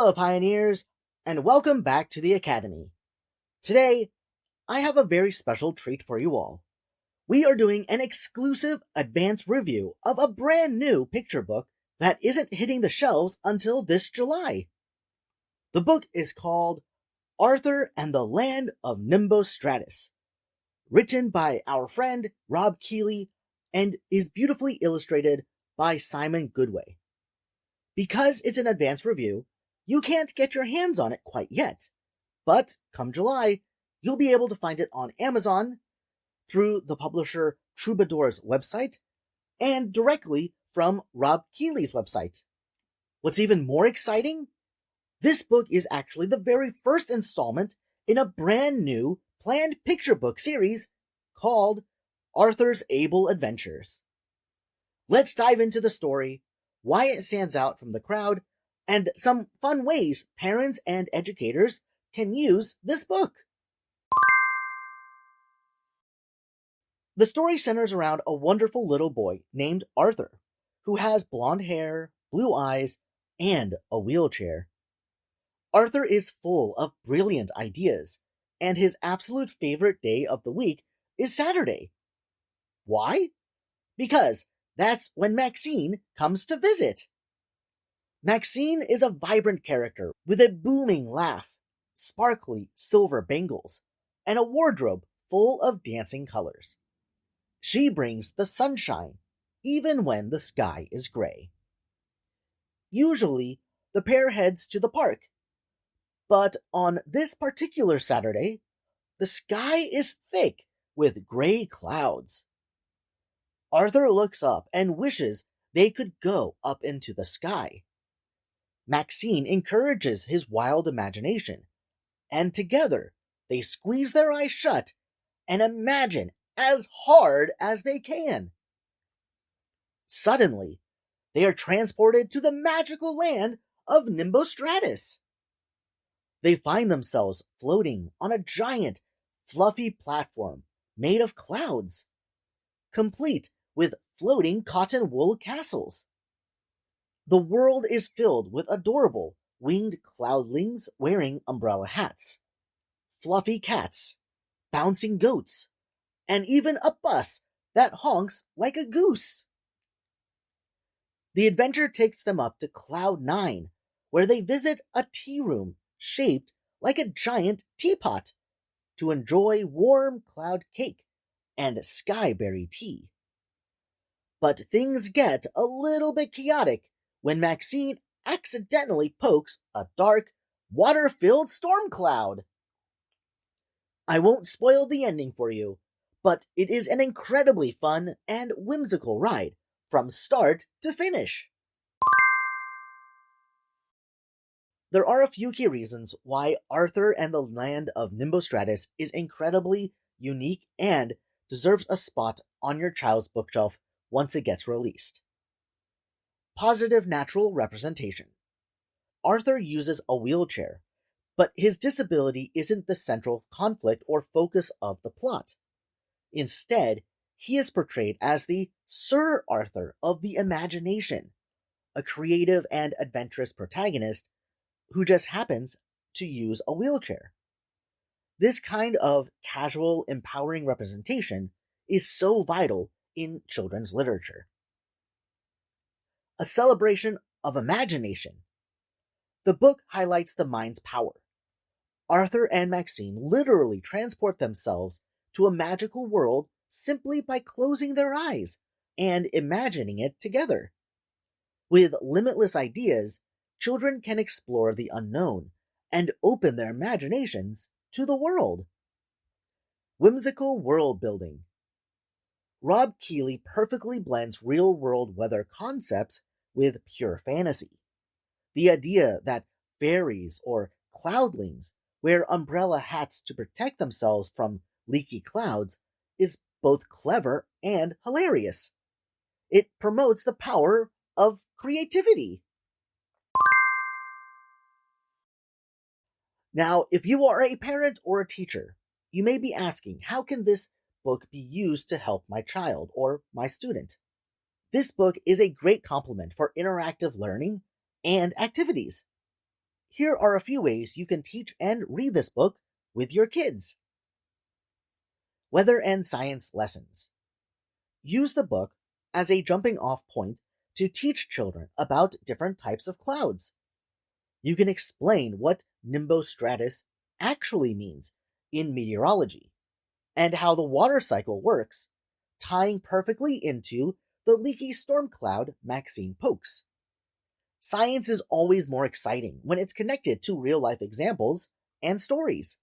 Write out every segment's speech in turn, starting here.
Hello, pioneers, and welcome back to the Academy. Today, I have a very special treat for you all. We are doing an exclusive advanced review of a brand new picture book that isn't hitting the shelves until this July. The book is called Arthur and the Land of Nimbostratus, written by our friend Rob Keeley and is beautifully illustrated by Simon Goodway. Because it's an advanced review, you can't get your hands on it quite yet, but come July, you'll be able to find it on Amazon, through the publisher Troubadour's website, and directly from Rob Keeley's website. What's even more exciting? This book is actually the very first installment in a brand new planned picture book series called Arthur's Able Adventures. Let's dive into the story, why it stands out from the crowd, and some fun ways parents and educators can use this book. The story centers around a wonderful little boy named Arthur, who has blonde hair, blue eyes, and a wheelchair. Arthur is full of brilliant ideas, and his absolute favorite day of the week is Saturday. Why? Because that's when Maxine comes to visit. Maxine is a vibrant character with a booming laugh, sparkly silver bangles, and a wardrobe full of dancing colors. She brings the sunshine, even when the sky is gray. Usually, the pair heads to the park, but on this particular Saturday, the sky is thick with gray clouds. Arthur looks up and wishes they could go up into the sky. Maxine encourages his wild imagination, and together they squeeze their eyes shut and imagine as hard as they can. Suddenly, they are transported to the magical land of Nimbostratus. They find themselves floating on a giant, fluffy platform made of clouds, complete with floating cotton wool castles. The world is filled with adorable winged cloudlings wearing umbrella hats, fluffy cats, bouncing goats, and even a bus that honks like a goose. The adventure takes them up to Cloud 9, where they visit a tea room shaped like a giant teapot to enjoy warm cloud cake and skyberry tea. But things get a little bit chaotic when Maxine accidentally pokes a dark, water-filled storm cloud. I won't spoil the ending for you, but it is an incredibly fun and whimsical ride from start to finish. There are a few key reasons why Arthur and the Land of Nimbostratus is incredibly unique and deserves a spot on your child's bookshelf once it gets released. Positive natural representation. Arthur uses a wheelchair, but his disability isn't the central conflict or focus of the plot. Instead, he is portrayed as the Sir Arthur of the imagination, a creative and adventurous protagonist who just happens to use a wheelchair. This kind of casual, empowering representation is so vital in children's literature. A celebration of imagination. The book highlights the mind's power. Arthur and Maxine literally transport themselves to a magical world simply by closing their eyes and imagining it together. With limitless ideas, children can explore the unknown and open their imaginations to the world. Whimsical world building. Rob Keeley perfectly blends real-world weather concepts with pure fantasy. The idea that fairies or cloudlings wear umbrella hats to protect themselves from leaky clouds is both clever and hilarious. It promotes the power of creativity. Now, if you are a parent or a teacher, you may be asking, how can this book be used to help my child or my student? This book is a great complement for interactive learning and activities. Here are a few ways you can teach and read this book with your kids. Weather and science lessons. Use the book as a jumping off point to teach children about different types of clouds. You can explain what nimbostratus actually means in meteorology and how the water cycle works, tying perfectly into the leaky storm cloud Maxine pokes. Science is always more exciting when it's connected to real life examples and stories.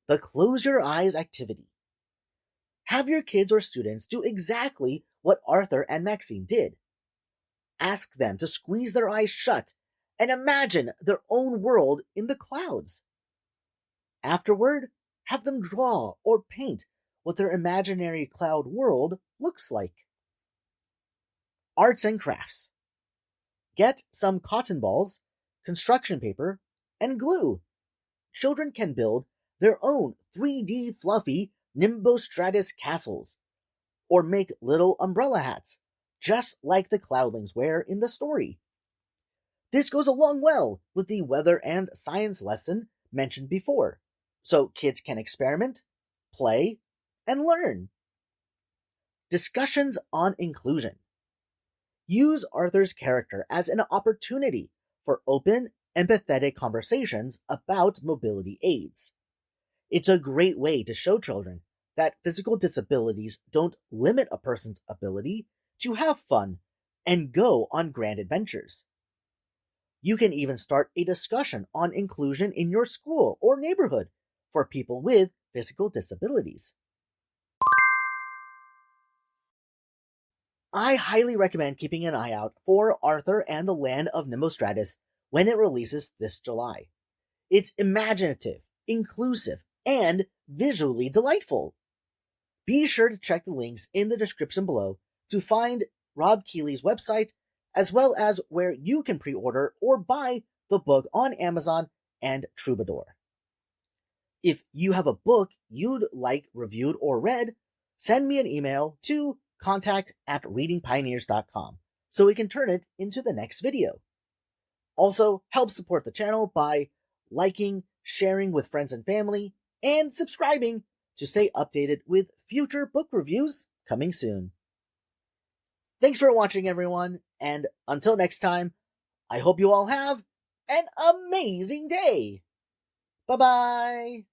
The close your eyes activity. Have your kids or students do exactly what Arthur and Maxine did. Ask them to squeeze their eyes shut and imagine their own world in the clouds. Afterward, have them draw or paint what their imaginary cloud world looks like. Arts and crafts. Get some cotton balls, construction paper, and glue. Children can build their own 3D fluffy Nimbostratus castles, or make little umbrella hats, just like the cloudlings wear in the story. This goes along well with the weather and science lesson mentioned before, so kids can experiment, play, and learn. Discussions on inclusion. Use Arthur's character as an opportunity for open, empathetic conversations about mobility aids. It's a great way to show children that physical disabilities don't limit a person's ability to have fun and go on grand adventures. You can even start a discussion on inclusion in your school or neighborhood for people with physical disabilities. I highly recommend keeping an eye out for Arthur and the Land of Nimbostratus when it releases this July. It's imaginative, inclusive, and visually delightful. Be sure to check the links in the description below to find Rob Keeley's website, as well as where you can pre-order or buy the book on Amazon and Troubadour. If you have a book you'd like reviewed or read, send me an email to contact@readingpioneers.com so we can turn it into the next video. Also, help support the channel by liking, sharing with friends and family, and subscribing to stay updated with future book reviews coming soon. Thanks for watching, everyone, and until next time, I hope you all have an amazing day. Bye-bye!